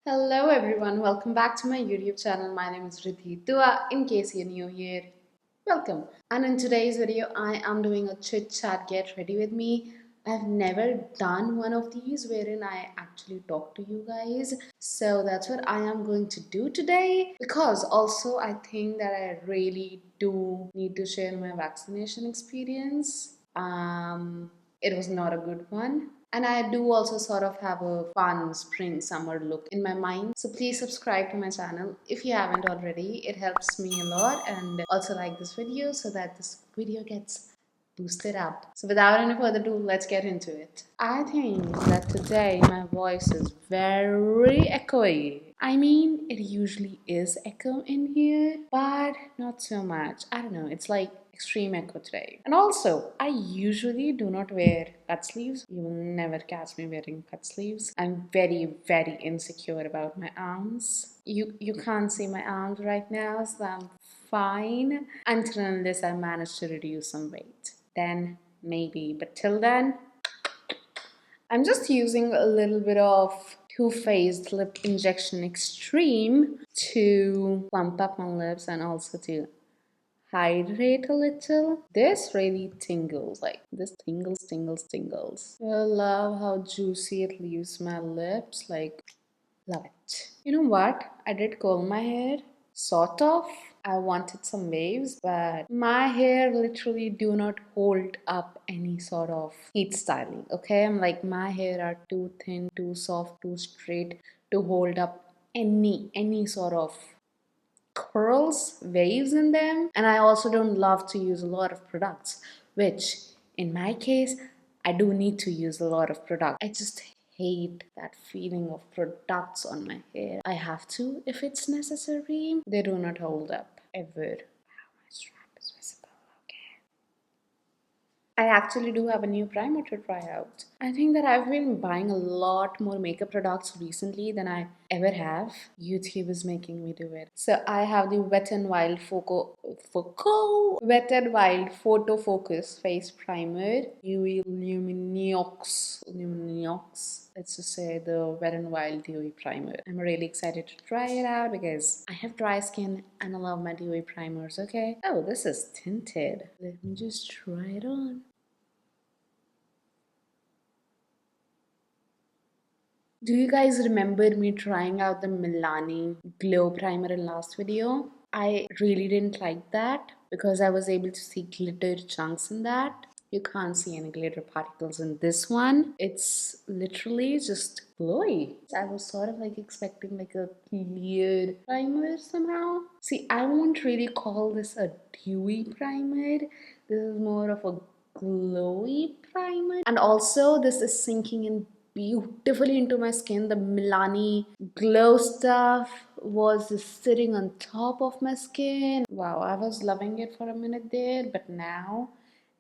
Hello everyone, welcome back to my YouTube channel. My name is 𝕃𝕤𝕚𝕚. In case you're new here, welcome. And in today's video, I am doing a chit chat get ready with me. I've never done one of these wherein I actually talk to you guys. So that's what I am going to do today. Because also I think that I really do need to share my vaccination experience. It was not a good one. And I do also sort of have a fun spring summer look in my mind. So please subscribe to my channel if you haven't already. It helps me a lot, and also like this video so that this video gets boosted up. So without any further ado, let's get into it. I think that today my voice is very echoey. I mean, it usually is echo in here, but not so much. I don't know, it's like extreme echo today. And also, I usually do not wear cut sleeves. You will never catch me wearing cut sleeves. I'm very insecure about my arms. You can't see my arms right now, so I'm fine until unless I manage to reduce some weight. Then maybe, but till then, I'm just using a little bit of Too Faced Lip Injection Extreme to plump up my lips and also to hydrate a little. This really tingles, like this tingles. I love how juicy it leaves my lips, like love it. You know what? I did curl my hair, sort of. I wanted some waves, but my hair literally do not hold up any sort of heat styling. Okay, I'm like, my hair are too thin, too soft, too straight to hold up any sort of curls, waves in them. And I also don't love to use a lot of products, which in my case, I do need to use a lot of product. I just hate that feeling of products on my hair. I have to if it's necessary. They do not hold up ever. Wow, my strap is visible. Okay. I actually do have a new primer to try out. I think that I've been buying a lot more makeup products recently than I ever have. YouTube is making me do it. So I have the Wet n Wild Photo Focus Face Primer, UV Luminox. Let's just say the Wet n Wild Dewy Primer. I'm really excited to try it out because I have dry skin and I love my dewy primers, okay? Oh, this is tinted. Let me just try it on. Do you guys remember me trying out the Milani Glow Primer in last video? I really didn't like that because I was able to see glitter chunks in that. You can't see any glitter particles in this one. It's literally just glowy. I was sort of like expecting like a clear primer somehow. See, I won't really call this a dewy primer. This is more of a glowy primer. And also this is sinking in beautifully into my skin. The Milani glow stuff was just sitting on top of my skin. Wow, I was loving it for a minute there, but now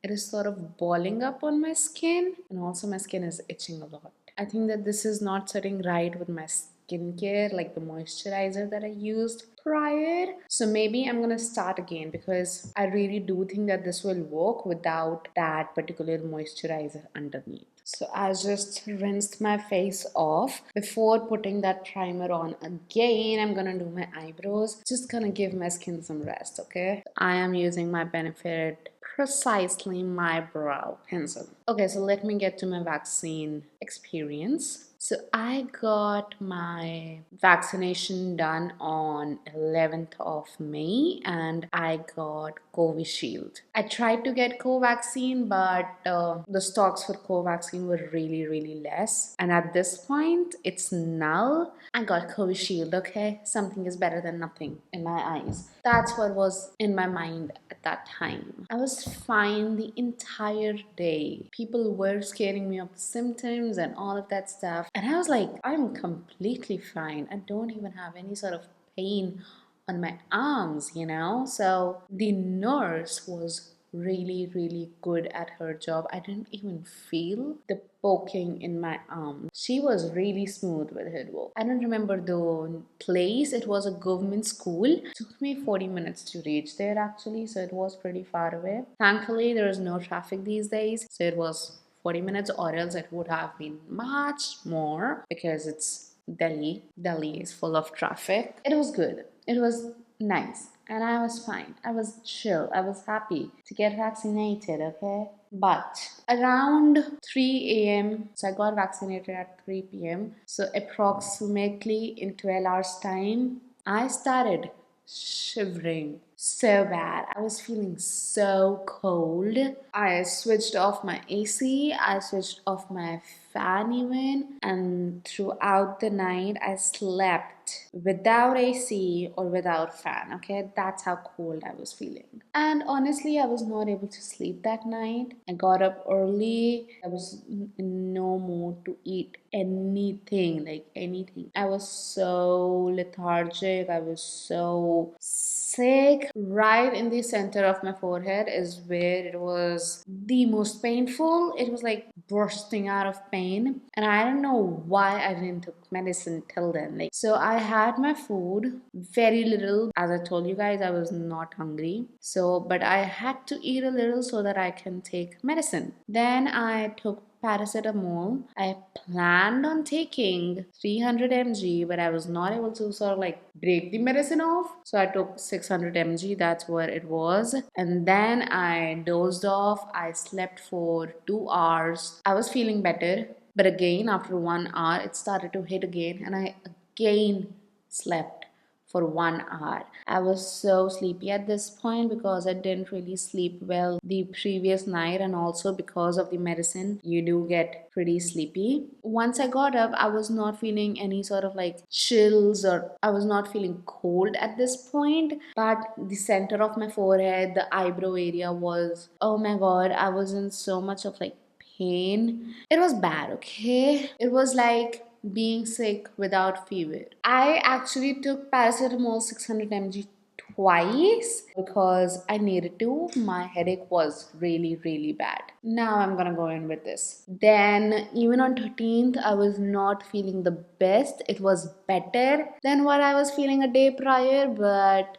it is sort of balling up on my skin, and also my skin is itching a lot. I think that this is not sitting right with my skincare, like the moisturizer that I used prior. So maybe I'm gonna start again because I really do think that this will work without that particular moisturizer underneath. So I just rinsed my face off. Before putting that primer on again, I'm gonna do my eyebrows. Just gonna give my skin some rest, okay? I am using my Benefit Precisely My Brow Pencil. Okay, so let me get to my vaccine experience. So I got my vaccination done on 11th of May and I got Covishield. I tried to get Covaxin, but the stocks for Covaxin were really less. And at this point, it's null. I got Covishield, okay? Something is better than nothing in my eyes. That's what was in my mind at that time. I was fine the entire day. People were scaring me of the symptoms and all of that stuff. And I was like, I'm completely fine. I don't even have any sort of pain on my arms, you know? So the nurse was really good at her job. I didn't even feel the poking in my arm. She was really smooth with her work. I don't remember the place. It was a government school. It took me 40 minutes to reach there actually, so it was pretty far away. Thankfully, there is no traffic these days, so it was 40 minutes, or else it would have been much more because it's Delhi. Delhi is full of traffic. It was good. It was nice. And I was fine. I was chill. I was happy to get vaccinated, okay? But around 3 a.m., so I got vaccinated at 3 p.m. So approximately in 12 hours time, I started shivering so bad. I was feeling so cold. I switched off my AC, I switched off my fan even, and throughout the night I slept without AC or without fan. Okay, that's how cold I was feeling. And honestly, I was not able to sleep that night. I got up early. I was in no mood to eat anything, like anything. I was so lethargic. I was so sick. Right in the center of my forehead is where it was the most painful. It was like bursting out of pain, and I don't know why I didn't took medicine till then. Like, so I had my food, very little. As I told you guys, I was not hungry, so but I had to eat a little so that I can take medicine. Then I took paracetamol. I planned on taking 300 mg, but I was not able to sort of like break the medicine off. So I took 600 mg, that's what it was. And then I dozed off. I slept for 2 hours. I was feeling better, but again, after 1 hour, it started to hit again, and I again slept for 1 hour. I was so sleepy at this point because I didn't really sleep well the previous night, and also because of the medicine, you do get pretty sleepy. Once I got up, I was not feeling any sort of like chills, or I was not feeling cold at this point, but the center of my forehead, the eyebrow area was, oh my god, I was in so much of like pain. It was bad, okay? It was like being sick without fever. I actually took paracetamol 600 mg twice because I needed to. My headache was really bad. Now I'm gonna go in with this. Then even on 13th, I was not feeling the best. It was better than what I was feeling a day prior, but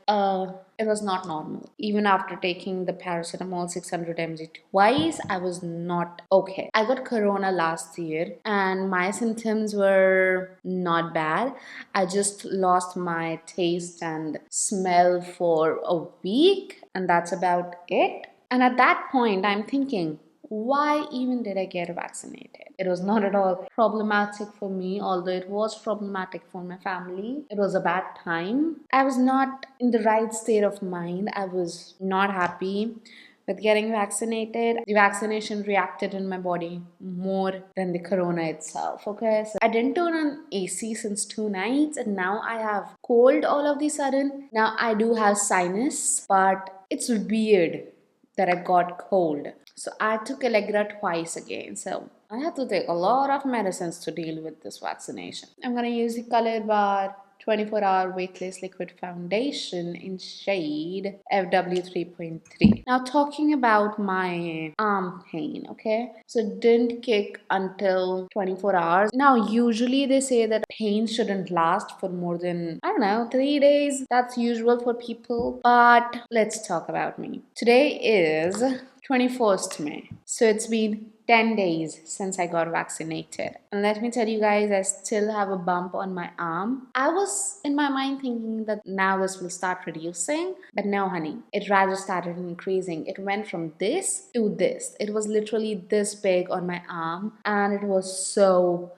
it was not normal. Even after taking the paracetamol 600 mg twice, I was not okay. I got corona last year and my symptoms were not bad. I just lost my taste and smell for a week, and that's about it. And at that point, I'm thinking, why even did I get vaccinated? It was not at all problematic for me, although it was problematic for my family. It was a bad time. I was not in the right state of mind. I was not happy with getting vaccinated. The vaccination reacted in my body more than the corona itself. Okay, so I didn't turn on AC since 2 nights, and now I have cold all of the sudden. Now I do have sinus, but it's weird that I got cold. So I took 𝕃𝕤𝕚 twice again. So I have to take a lot of medicines to deal with this vaccination. I'm gonna use the Color Bar 24-hour weightless liquid foundation in shade FW 3.3. Now talking about my arm pain, okay? So it didn't kick until 24 hours. Now usually they say that pain shouldn't last for more than, I don't know, 3 days. That's usual for people. But let's talk about me. Today is 21st May. So it's been 10 days since I got vaccinated. And let me tell you guys, I still have a bump on my arm. I was in my mind thinking that now this will start reducing, but no, honey, it rather started increasing. It went from this to this. It was literally this big on my arm, and it was so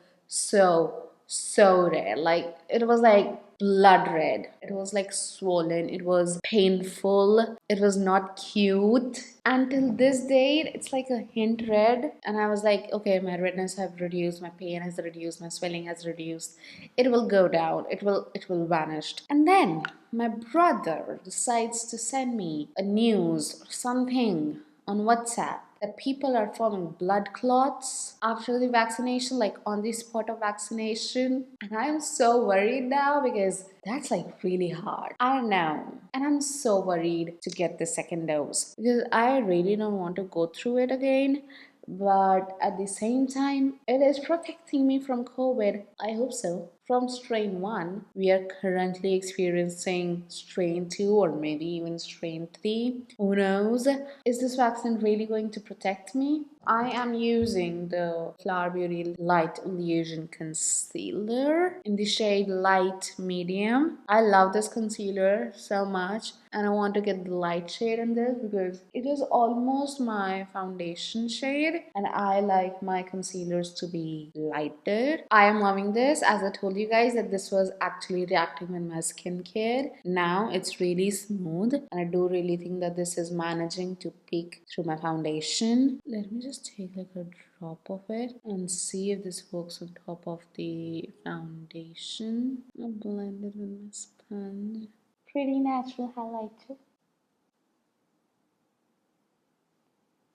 red. Like, it was like blood red. It was like swollen. It was painful. It was not cute. Until this date, it's like a hint red. And I was like, okay, my redness have reduced, my pain has reduced, my swelling has reduced. It will go down. It will vanish. And then my brother decides to send me a news or something on WhatsApp that people are forming blood clots after the vaccination, like on the spot of vaccination. And I'm so worried now because that's like really hard. I don't know. And I'm so worried to get the second dose because I really don't want to go through it again. But at the same time, it is protecting me from COVID. I hope so. from strain 1, we are currently experiencing strain 2 or maybe even strain 3. Who knows? Is this vaccine really going to protect me? I am using the Flower Beauty Light Illusion Concealer in the shade Light Medium. I love this concealer so much and I want to get the light shade in this because it is almost my foundation shade and I like my concealers to be lighter. I am loving this. As I told you guys that this was actually reacting with my skincare. Now it's really smooth and I do really think that this is managing to peek through my foundation. Let me just take like a drop of it and see if this works on top of the foundation. I'll blend it with my sponge. Pretty natural highlighter.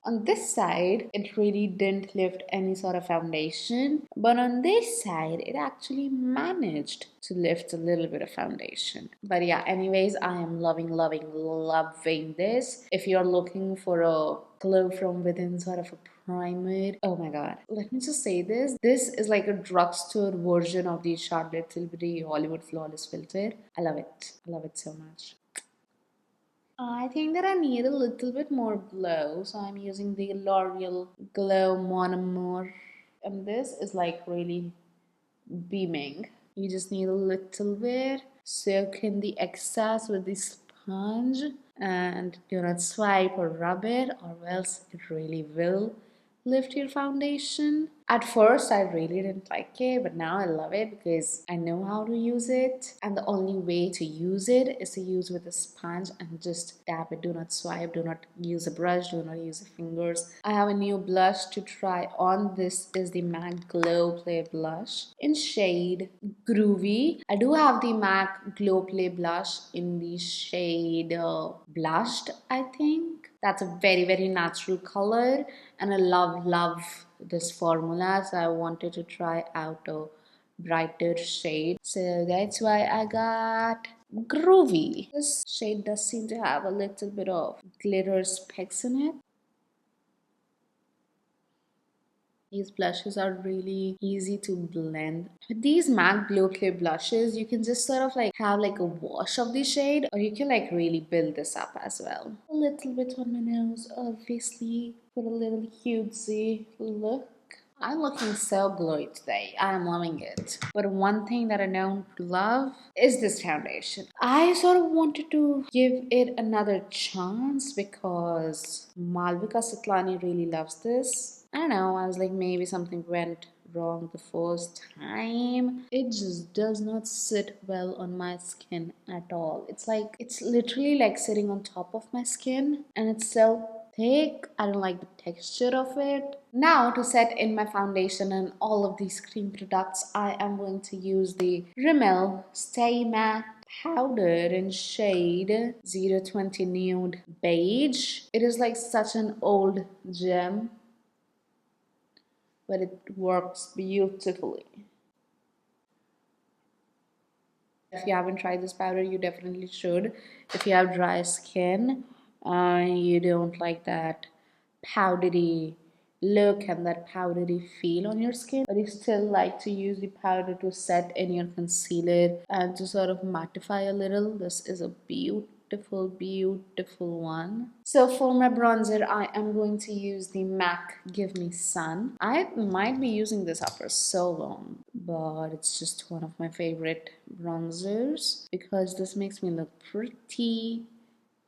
On this side, it really didn't lift any sort of foundation, but on this side, it actually managed to lift a little bit of foundation. But yeah, anyways, I am loving this. If you're looking for a glow from within sort of a primer, oh my god, let me just say this is like a drugstore version of the Charlotte Tilbury Hollywood Flawless Filter. I love it so much. I think that I need a little bit more glow, so I'm using the L'Oreal Glow Monomer, and this is like really beaming. You just need a little bit, soak in the excess with the sponge, and do not swipe or rub it, or else it really will lift your foundation. At first, I really didn't like it, but now I love it because I know how to use it. And the only way to use it is to use with a sponge and just tap it. Do not swipe, do not use a brush, do not use the fingers. I have a new blush to try on. This is the MAC Glow Play Blush in shade Groovy. I do have the MAC Glow Play Blush in the shade Blushed, I think. That's a very natural color and I love this formula, so I wanted to try out a brighter shade, so that's why I got Groovy. This shade does seem to have a little bit of glitter specks in it. These blushes are really easy to blend. With these MAC Glow Clay blushes, you can just sort of like have like a wash of the shade, or you can like really build this up as well. A little bit on my nose, obviously, for a little cutesy look. I'm looking so glowy today. I'm loving it. But one thing that I don't love is this foundation. I sort of wanted to give it another chance because Malvika Sitlani really loves this. I don't know, I was like maybe something went wrong the first time. It just does not sit well on my skin at all. It's literally like sitting on top of my skin and it's so thick. I don't like the texture of it. Now to set in my foundation and all of these cream products, I am going to use the Rimmel Stay Matte powder in shade 020 Nude Beige. It is like such an old gem, but it works beautifully. If you haven't tried this powder, you definitely should. If you have dry skin, you don't like that powdery look and that powdery feel on your skin, but you still like to use the powder to set in your concealer and to sort of mattify a little, this is a beautiful one. So for my bronzer, I am going to use the MAC Give Me Sun. I might be using this after so long, but it's just one of my favorite bronzers because this makes me look pretty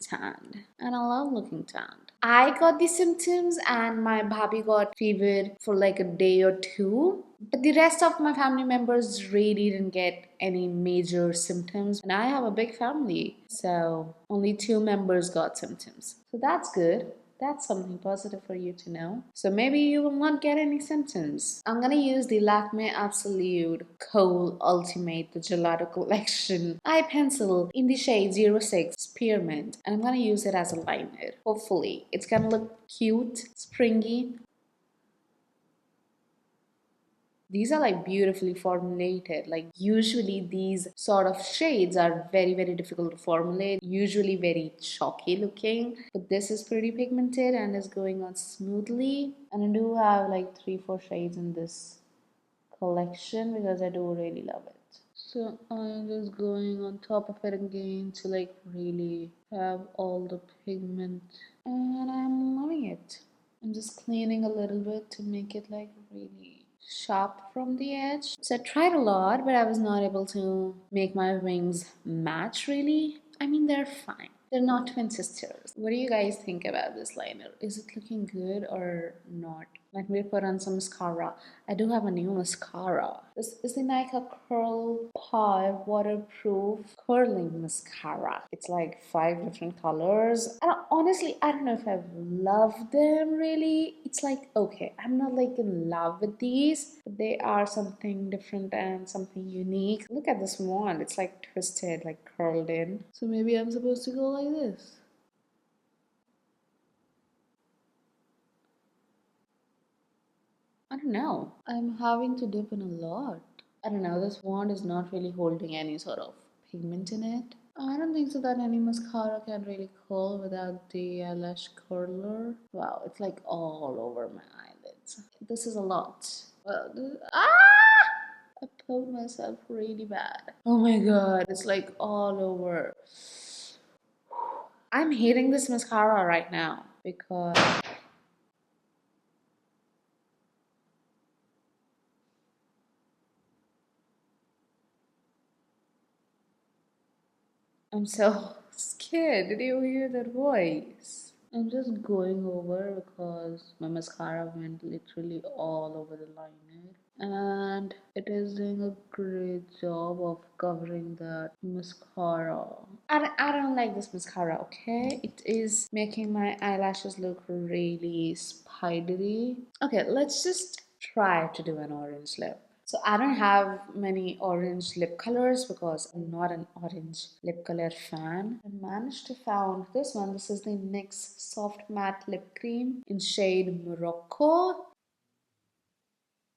tanned and I love looking tanned. I got these symptoms and my bhabhi got fever for like a day or two, but the rest of my family members really didn't get any major symptoms, and I have a big family, so only 2 members got symptoms, so that's good. That's something positive for you to know. So maybe you will not get any symptoms. I'm gonna use the Lakme Absolute Kohl Ultimate, the Gelato Collection eye pencil in the shade 06 Spearmint, and I'm gonna use it as a liner. Hopefully, it's gonna look cute, springy. These are like beautifully formulated. Like usually these sort of shades are very difficult to formulate, usually very chalky looking, but this is pretty pigmented and is going on smoothly. And I do have like 3-4 shades in this collection because I do really love it. So I'm just going on top of it again to like really have all the pigment, and I'm loving it. I'm just cleaning a little bit to make it like really sharp from the edge. So I tried a lot, but I was not able to make my wings match really. I mean, they're fine. They're not twin sisters. What do you guys think about this liner? Is it looking good or not? Let me put on some mascara. I do have a new mascara. This is the Nika Curl Pie Waterproof Curling Mascara. It's like 5 different colors. Honestly, I don't know if I've loved them really. It's like, okay, I'm not like in love with these, but they are something different and something unique. Look at this one. It's like twisted, like curled in. So maybe I'm supposed to go like this. I don't know. I'm having to dip in a lot. I don't know. This wand is not really holding any sort of pigment in it. I don't think so that any mascara can really curl without the eyelash curler. Wow, it's like all over my eyelids. This is a lot. I poked myself really bad. Oh my god, it's like all over. I'm hating this mascara right now because I'm so scared. Did you hear that voice? I'm just going over because my mascara went literally all over the liner, and it is doing a great job of covering that mascara. I don't like this mascara, okay? It is making my eyelashes look really spidery. Okay, let's just try to do an orange lip. So I don't have many orange lip colors because I'm not an orange lip color fan. I managed to found this one. This is the NYX Soft Matte Lip Cream in shade Morocco.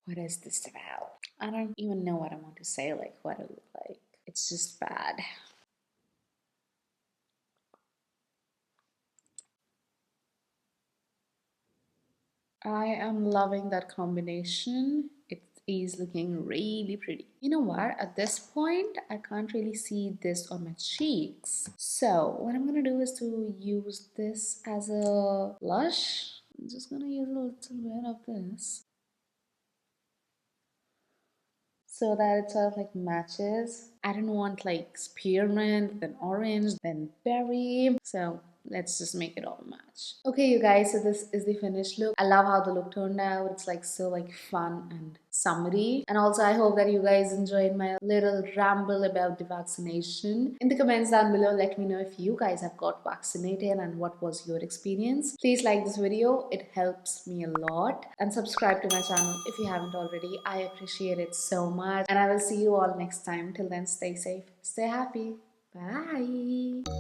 What is this about? I don't even know what I want to say, like what it look like. It's just bad. I am loving that combination. It is looking really pretty. You know what? At this point, I can't really see this on my cheeks. So what I'm gonna do is to use this as a blush. I'm just gonna use a little bit of this so that it sort of like matches. I don't want like spearmint, then orange, then berry. So let's just make it all match. Okay, you guys, so this is the finished look. I love how the look turned out. It's like so like fun and summery. And also I hope that you guys enjoyed my little ramble about the vaccination. In the comments down below, let me know if you guys have got vaccinated and what was your experience. Please like this video, it helps me a lot. And subscribe to my channel if you haven't already. I appreciate it so much. And I will see you all next time. Till then, stay safe, stay happy. Bye.